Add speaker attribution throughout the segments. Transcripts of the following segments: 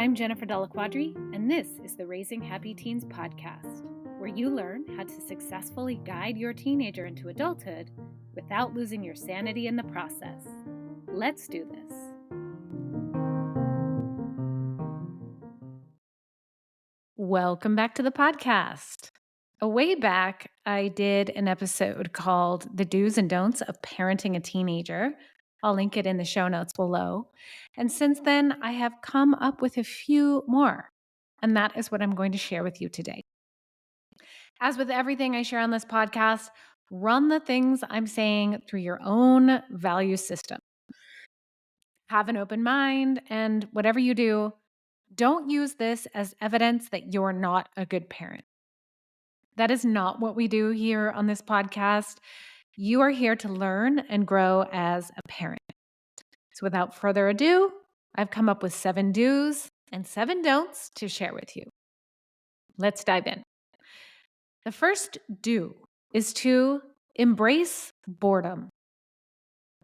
Speaker 1: I'm Jennifer Della Quadri, and this is the Raising Happy Teens podcast, where you learn how to successfully guide your teenager into adulthood without losing your sanity in the process. Let's do this. Welcome back to the podcast. A way back, I did an episode called The Do's and Don'ts of Parenting a Teenager. I'll link it in the show notes below. And since then, I have come up with a few more, and that is what I'm going to share with you today. As with everything I share on this podcast, run the things I'm saying through your own value system. Have an open mind, and whatever you do, don't use this as evidence that you're not a good parent. That is not what we do here on this podcast. You are here to learn and grow as a parent. So without further ado, I've come up with 7 do's and 7 don'ts to share with you. Let's dive in. The first do is to embrace boredom.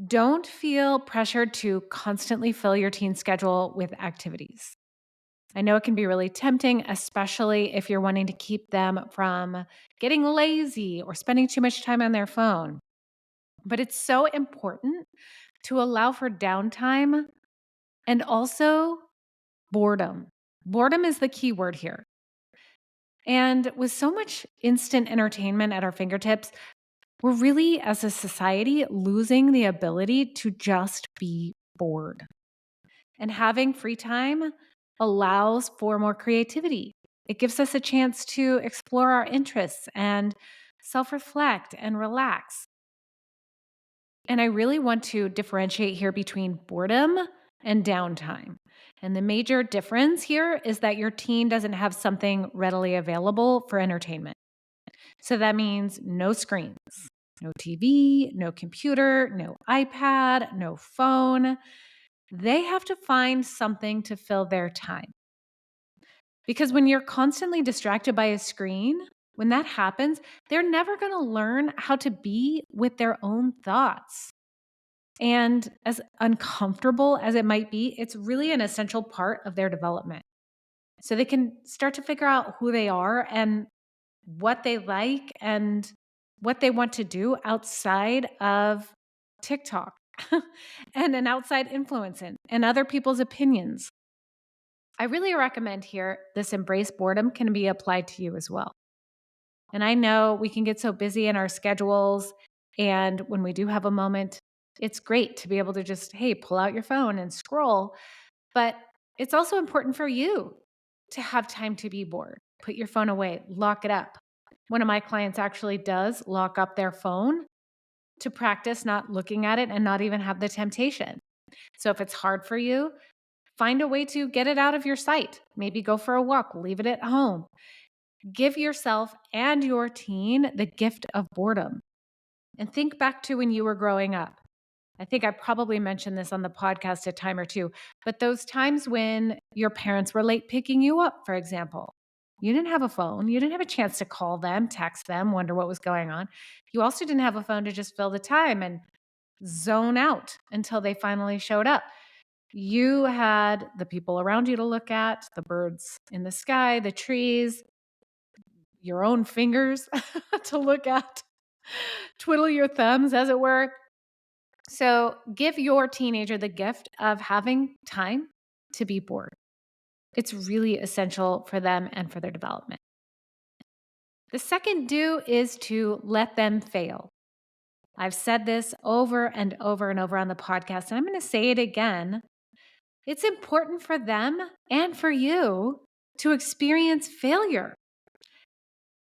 Speaker 1: Don't feel pressured to constantly fill your teen schedule with activities. I know it can be really tempting, especially if you're wanting to keep them from getting lazy or spending too much time on their phone. But it's so important to allow for downtime and also boredom. Boredom is the key word here. And with so much instant entertainment at our fingertips, we're really, as a society, losing the ability to just be bored. And having free time allows for more creativity. It gives us a chance to explore our interests and self-reflect and relax. And I really want to differentiate here between boredom and downtime. And the major difference here is that your teen doesn't have something readily available for entertainment. So that means no screens, no TV, no computer, no iPad, no phone. They have to find something to fill their time. Because when you're constantly distracted by a screen, when that happens, they're never going to learn how to be with their own thoughts. And as uncomfortable as it might be, it's really an essential part of their development. So they can start to figure out who they are and what they like and what they want to do outside of TikTok and an outside influence and other people's opinions. I really recommend here this embrace boredom can be applied to you as well. And I know we can get so busy in our schedules, and when we do have a moment, it's great to be able to just, hey, pull out your phone and scroll. But it's also important for you to have time to be bored. Put your phone away, lock it up. One of my clients actually does lock up their phone to practice not looking at it and not even have the temptation. So if it's hard for you, find a way to get it out of your sight. Maybe go for a walk, leave it at home. Give yourself and your teen the gift of boredom. And think back to when you were growing up. I think I probably mentioned this on the podcast a time or two, but those times when your parents were late picking you up, for example, you didn't have a phone. You didn't have a chance to call them, text them, wonder what was going on. You also didn't have a phone to just fill the time and zone out until they finally showed up. You had the people around you to look at, the birds in the sky, the trees, your own fingers to look at, twiddle your thumbs, as it were. So give your teenager the gift of having time to be bored. It's really essential for them and for their development. The second do is to let them fail. I've said this over and over and over on the podcast, and I'm going to say it again. It's important for them and for you to experience failure.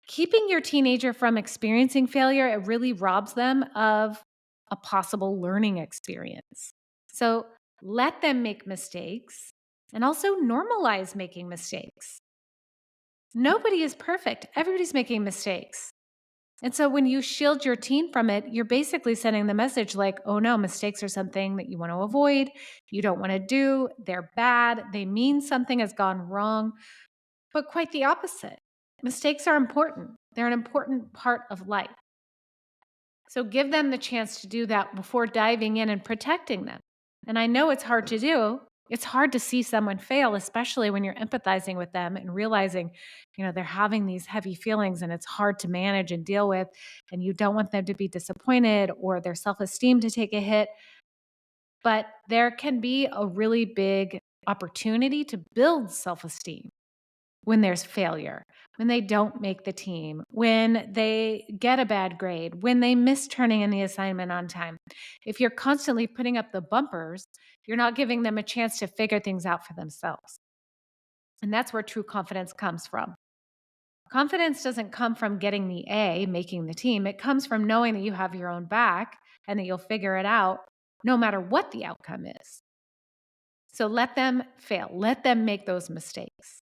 Speaker 1: Keeping your teenager from experiencing failure, it really robs them of a possible learning experience. So let them make mistakes and also normalize making mistakes. Nobody is perfect. Everybody's making mistakes. And so when you shield your teen from it, you're basically sending the message like, oh no, mistakes are something that you want to avoid, you don't want to do, they're bad, they mean something has gone wrong. But quite the opposite. Mistakes are important. They're an important part of life. So give them the chance to do that before diving in and protecting them. And I know it's hard to do It's hard to see someone fail, especially when you're empathizing with them and realizing, they're having these heavy feelings and it's hard to manage and deal with. And you don't want them to be disappointed or their self esteem to take a hit. But there can be a really big opportunity to build self esteem when there's failure, when they don't make the team, when they get a bad grade, when they miss turning in the assignment on time. If you're constantly putting up the bumpers, you're not giving them a chance to figure things out for themselves. And that's where true confidence comes from. Confidence doesn't come from getting the A, making the team. It comes from knowing that you have your own back and that you'll figure it out no matter what the outcome is. So let them fail. Let them make those mistakes.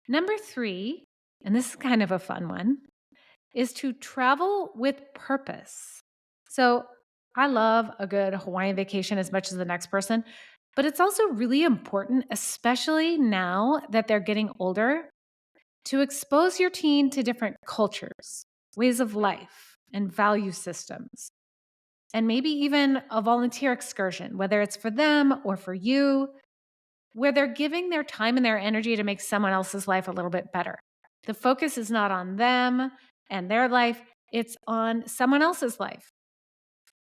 Speaker 1: Number 3, and this is kind of a fun one, is to travel with purpose. So I love a good Hawaiian vacation as much as the next person, but it's also really important, especially now that they're getting older, to expose your teen to different cultures, ways of life, and value systems. And maybe even a volunteer excursion, whether it's for them or for you, where they're giving their time and their energy to make someone else's life a little bit better. The focus is not on them and their life, it's on someone else's life.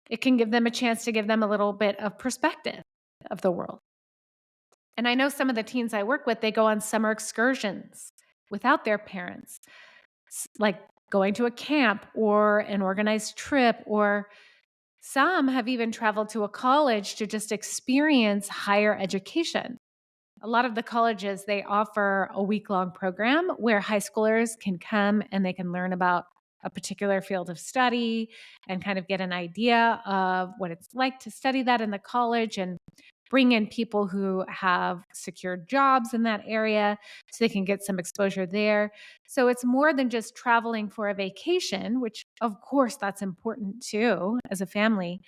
Speaker 1: It can give them a chance to give them a little bit of perspective of the world. And I know some of the teens I work with, they go on summer excursions without their parents, like going to a camp or an organized trip, or some have even traveled to a college to just experience higher education. A lot of the colleges, they offer a week-long program where high schoolers can come and they can learn about a particular field of study and kind of get an idea of what it's like to study that in the college, and bring in people who have secured jobs in that area so they can get some exposure there. So it's more than just traveling for a vacation, which of course that's important too as a family,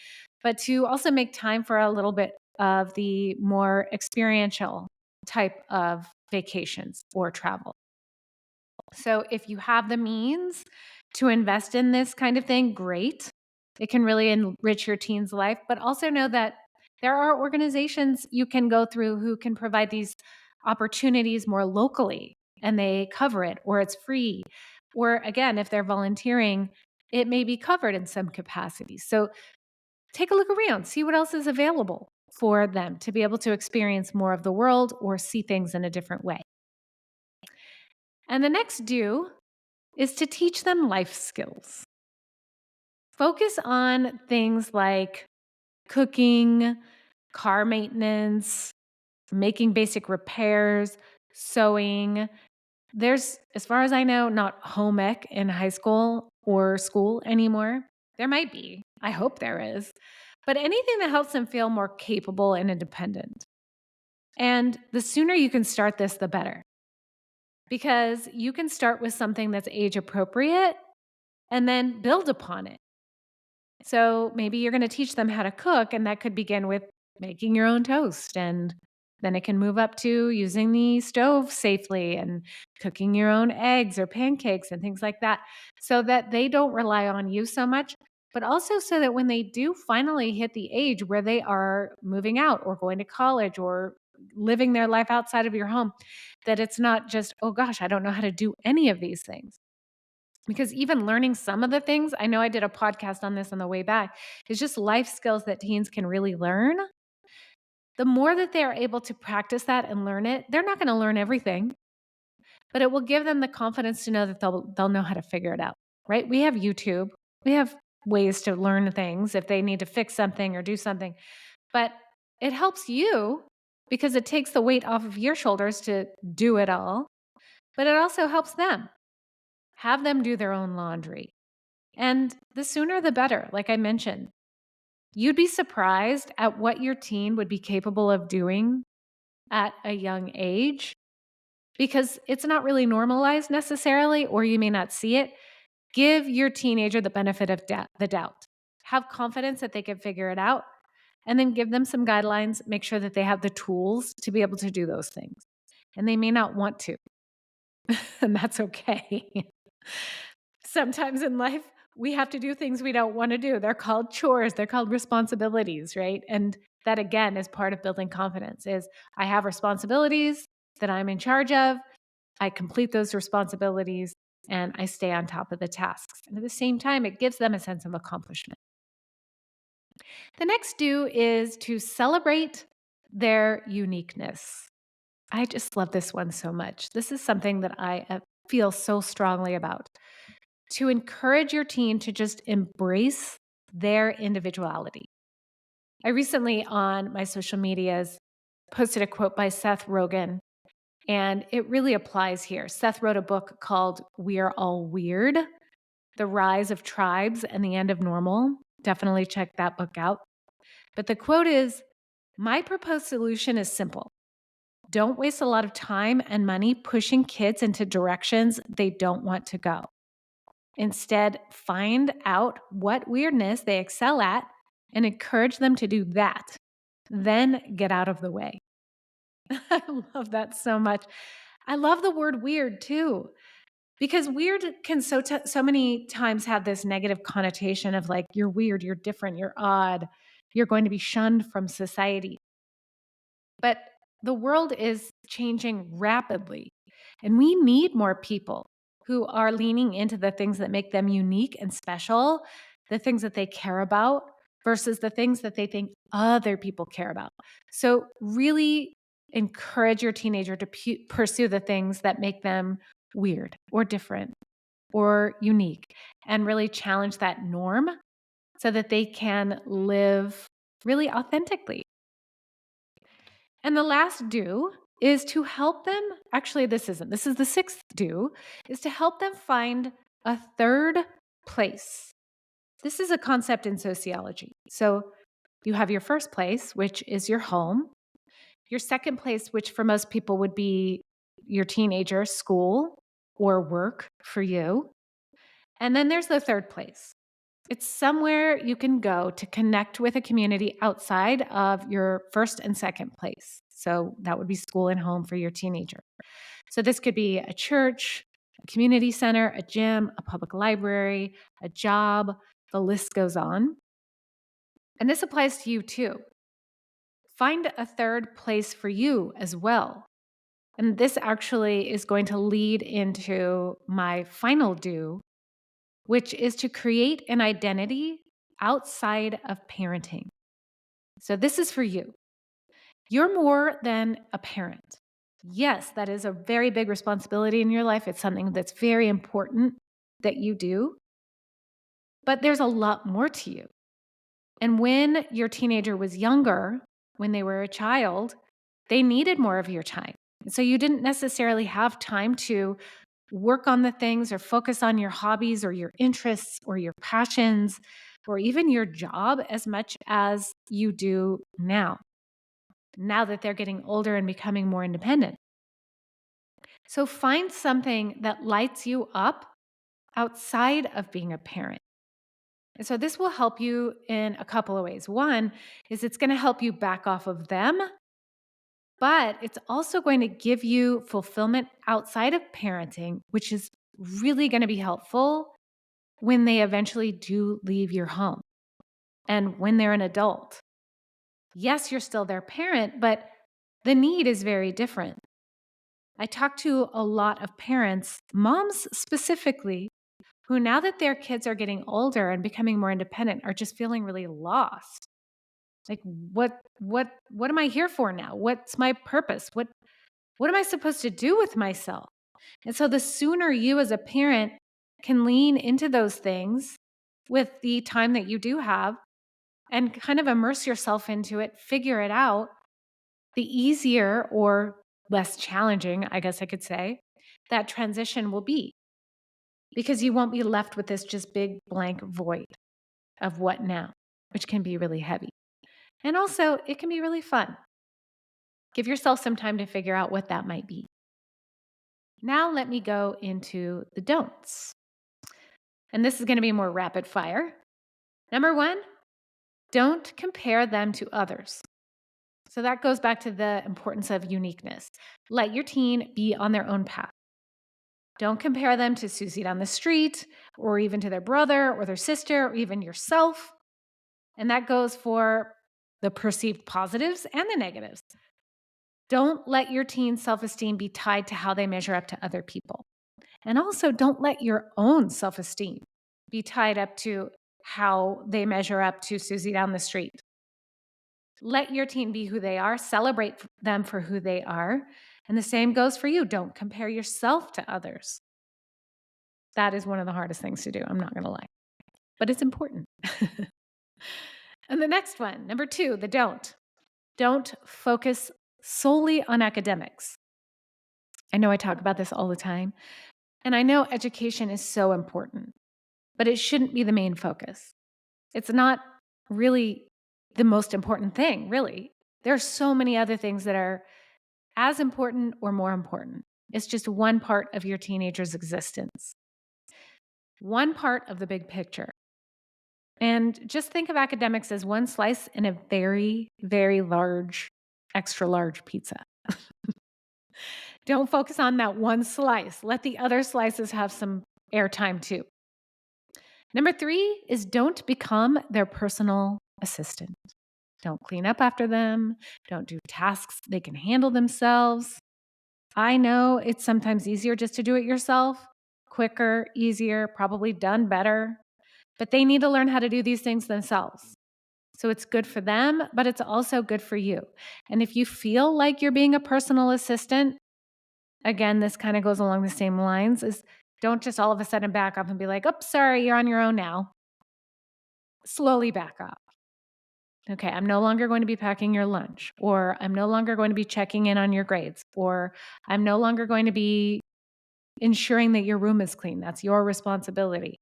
Speaker 1: but to also make time for a little bit of the more experiential type of vacations or travel. So if you have the means to invest in this kind of thing, great. It can really enrich your teen's life, but also know that there are organizations you can go through who can provide these opportunities more locally, and they cover it, or it's free. Or again, if they're volunteering, it may be covered in some capacity. So take a look around, see what else is available for them to be able to experience more of the world or see things in a different way. And the next do is to teach them life skills. Focus on things like cooking, car maintenance, making basic repairs, sewing. There's, as far as I know, not home ec in high school or school anymore. There might be. I hope there is. But anything that helps them feel more capable and independent. And the sooner you can start this, the better. Because you can start with something that's age appropriate and then build upon it. So maybe you're going to teach them how to cook, and that could begin with making your own toast. And then it can move up to using the stove safely and cooking your own eggs or pancakes and things like that, so that they don't rely on you so much, but also so that when they do finally hit the age where they are moving out or going to college or living their life outside of your home, that it's not just, oh gosh, I don't know how to do any of these things. Because even learning some of the things, I know I did a podcast on this on the way back, is just life skills that teens can really learn. The more that they are able to practice that and learn it, they're not going to learn everything, but it will give them the confidence to know that they'll know how to figure it out, right? We have YouTube. We have ways to learn things if they need to fix something or do something. But it helps you because it takes the weight off of your shoulders to do it all, but it also helps them. Have them do their own laundry. And the sooner the better, like I mentioned. You'd be surprised at what your teen would be capable of doing at a young age, because it's not really normalized necessarily, or you may not see it. Give your teenager the benefit of the doubt. Have confidence that they can figure it out, and then give them some guidelines. Make sure that they have the tools to be able to do those things. And they may not want to, and that's okay. Sometimes in life, we have to do things we don't want to do. They're called chores, they're called responsibilities, right? And that again is part of building confidence is I have responsibilities that I'm in charge of. I complete those responsibilities and I stay on top of the tasks. And at the same time, it gives them a sense of accomplishment. The next do is to celebrate their uniqueness. I just love this one so much. This is something that I feel so strongly about. To encourage your teen to just embrace their individuality. I recently on my social medias posted a quote by Seth Rogen, and it really applies here. Seth wrote a book called We Are All Weird: The Rise of Tribes and the End of Normal. Definitely check that book out. But the quote is, "My proposed solution is simple. Don't waste a lot of time and money pushing kids into directions they don't want to go. Instead, find out what weirdness they excel at and encourage them to do that. Then get out of the way." I love that so much. I love the word weird too, because weird can so many times have this negative connotation of like, you're weird, you're different, you're odd, you're going to be shunned from society. But the world is changing rapidly, and we need more people who are leaning into the things that make them unique and special, the things that they care about versus the things that they think other people care about. So, really encourage your teenager to pursue the things that make them weird or different or unique and really challenge that norm so that they can live really authentically. And the last do is to help them. Actually, this isn't. This is the sixth do, is to help them find a third place. This is a concept in sociology. So you have your first place, which is your home. Your second place, which for most people would be your teenager, school or work for you. And then there's the third place. It's somewhere you can go to connect with a community outside of your first and second place. So that would be school and home for your teenager. So this could be a church, a community center, a gym, a public library, a job. The list goes on. And this applies to you too. Find a third place for you as well. And this actually is going to lead into my final do, which is to create an identity outside of parenting. So this is for you. You're more than a parent. Yes, that is a very big responsibility in your life. It's something that's very important that you do, but there's a lot more to you. And when your teenager was younger, when they were a child, they needed more of your time. So you didn't necessarily have time to work on the things or focus on your hobbies or your interests or your passions or even your job as much as you do now that they're getting older and becoming more independent. So find something that lights you up outside of being a parent. And so this will help you in a couple of ways. One is it's going to help you back off of them, but it's also going to give you fulfillment outside of parenting, which is really going to be helpful when they eventually do leave your home and when they're an adult. Yes, you're still their parent, but the need is very different. I talk to a lot of parents, moms specifically, who now that their kids are getting older and becoming more independent are just feeling really lost. Like what am I here for now? What's my purpose? What am I supposed to do with myself? And so the sooner you as a parent can lean into those things with the time that you do have and kind of immerse yourself into it, figure it out, the easier or less challenging, I guess I could say, that transition will be. Because you won't be left with this just big blank void of what now, which can be really heavy. And also, it can be really fun. Give yourself some time to figure out what that might be. Now, let me go into the don'ts. And this is going to be more rapid fire. Number one, don't compare them to others. So that goes back to the importance of uniqueness. Let your teen be on their own path. Don't compare them to Susie down the street or even to their brother or their sister or even yourself. And that goes for the perceived positives and the negatives. Don't let your teen's self-esteem be tied to how they measure up to other people. And also, don't let your own self-esteem be tied up to how they measure up to Susie down the street. Let your teen be who they are, celebrate them for who they are. And the same goes for you. Don't compare yourself to others. That is one of the hardest things to do. I'm not going to lie, but it's important. And the next one, number 2, the don't. Don't focus solely on academics. I know I talk about this all the time, and I know education is so important, but it shouldn't be the main focus. It's not really the most important thing, really. There are so many other things that are as important or more important. It's just one part of your teenager's existence, one part of the big picture. And just think of academics as one slice in a very, very large, extra large pizza. Don't focus on that one slice. Let the other slices have some airtime too. Number 3 is don't become their personal assistant. Don't clean up after them. Don't do tasks they can handle themselves. I know it's sometimes easier just to do it yourself, quicker, easier, probably done better, but they need to learn how to do these things themselves. So it's good for them, but it's also good for you. And if you feel like you're being a personal assistant, again, this kind of goes along the same lines, is don't just all of a sudden back up and be like, oh, sorry, you're on your own now. Slowly back up. Okay, I'm no longer going to be packing your lunch, or I'm no longer going to be checking in on your grades, or I'm no longer going to be ensuring that your room is clean. That's your responsibility.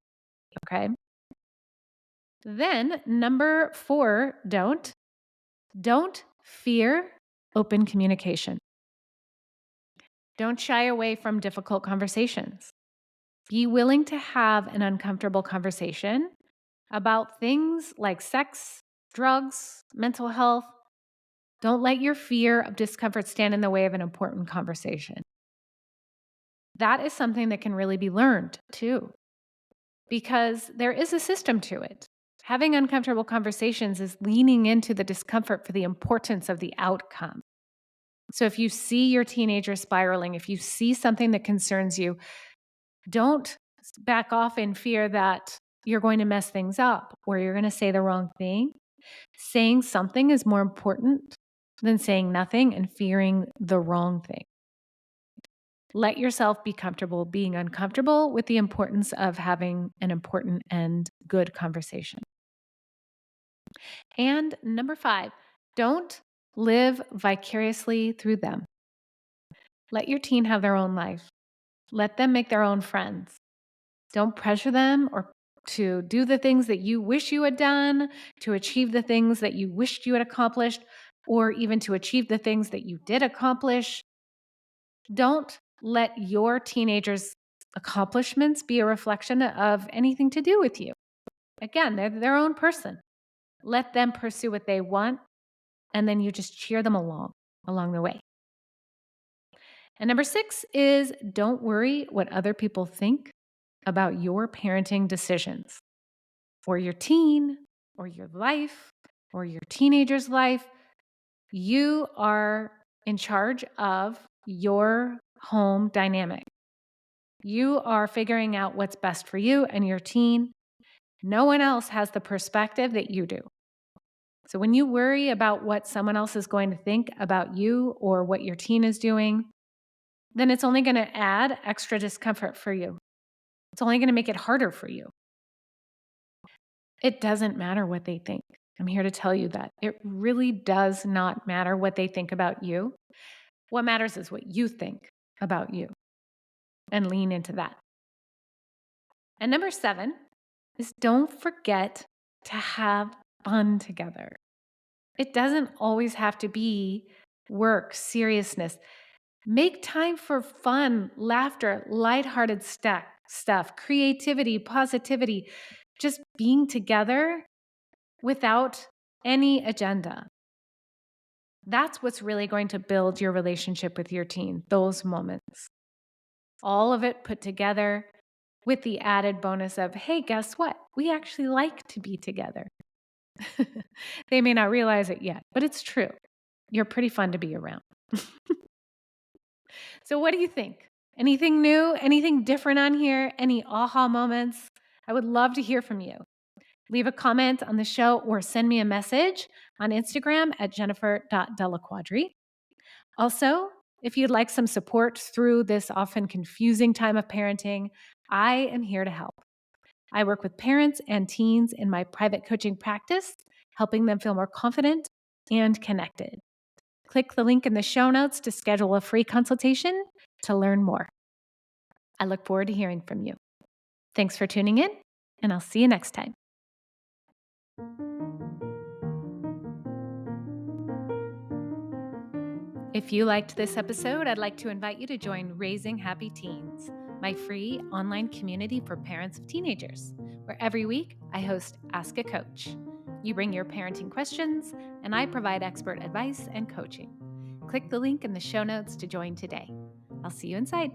Speaker 1: Okay. Then number 4, don't fear open communication. Don't shy away from difficult conversations. Be willing to have an uncomfortable conversation about things like sex, drugs, mental health. Don't let your fear of discomfort stand in the way of an important conversation. That is something that can really be learned too, because there is a system to it. Having uncomfortable conversations is leaning into the discomfort for the importance of the outcome. So if you see your teenager spiraling, if you see something that concerns you, don't back off in fear that you're going to mess things up or you're going to say the wrong thing. Saying something is more important than saying nothing and fearing the wrong thing. Let yourself be comfortable being uncomfortable with the importance of having an important and good conversation. And number 5, don't live vicariously through them. Let your teen have their own life. Let them make their own friends. Don't pressure them or to do the things that you wish you had done, to achieve the things that you wished you had accomplished, or even to achieve the things that you did accomplish. Don't let your teenager's accomplishments be a reflection of anything to do with you. Again, they're their own person. Let them pursue what they want, and then you just cheer them along the way. And number 6 is don't worry what other people think about your parenting decisions or your teen or your life or your teenager's life. You are in charge of your home dynamic. You are figuring out what's best for you and your teen. No one else has the perspective that you do. So when you worry about what someone else is going to think about you or what your teen is doing, then it's only going to add extra discomfort for you. It's only going to make it harder for you. It doesn't matter what they think. I'm here to tell you that. It really does not matter what they think about you. What matters is what you think about you, and lean into that. And number 7 is don't forget to have fun together. It doesn't always have to be work, seriousness. Make time for fun, laughter, lighthearted stuff, creativity, positivity, just being together without any agenda. That's what's really going to build your relationship with your teen, those moments. All of it put together with the added bonus of, hey, guess what? We actually like to be together. They may not realize it yet, but it's true. You're pretty fun to be around. So what do you think? Anything new? Anything different on here? Any aha moments? I would love to hear from you. Leave a comment on the show or send me a message on Instagram at jennifer.delaquadri. Also, if you'd like some support through this often confusing time of parenting, I am here to help. I work with parents and teens in my private coaching practice, helping them feel more confident and connected. Click the link in the show notes to schedule a free consultation to learn more. I look forward to hearing from you. Thanks for tuning in, and I'll see you next time. If you liked this episode, I'd like to invite you to join Raising Happy Teens, my free online community for parents of teenagers, where every week I host Ask a Coach. You bring your parenting questions, and I provide expert advice and coaching. Click the link in the show notes to join today. I'll see you inside.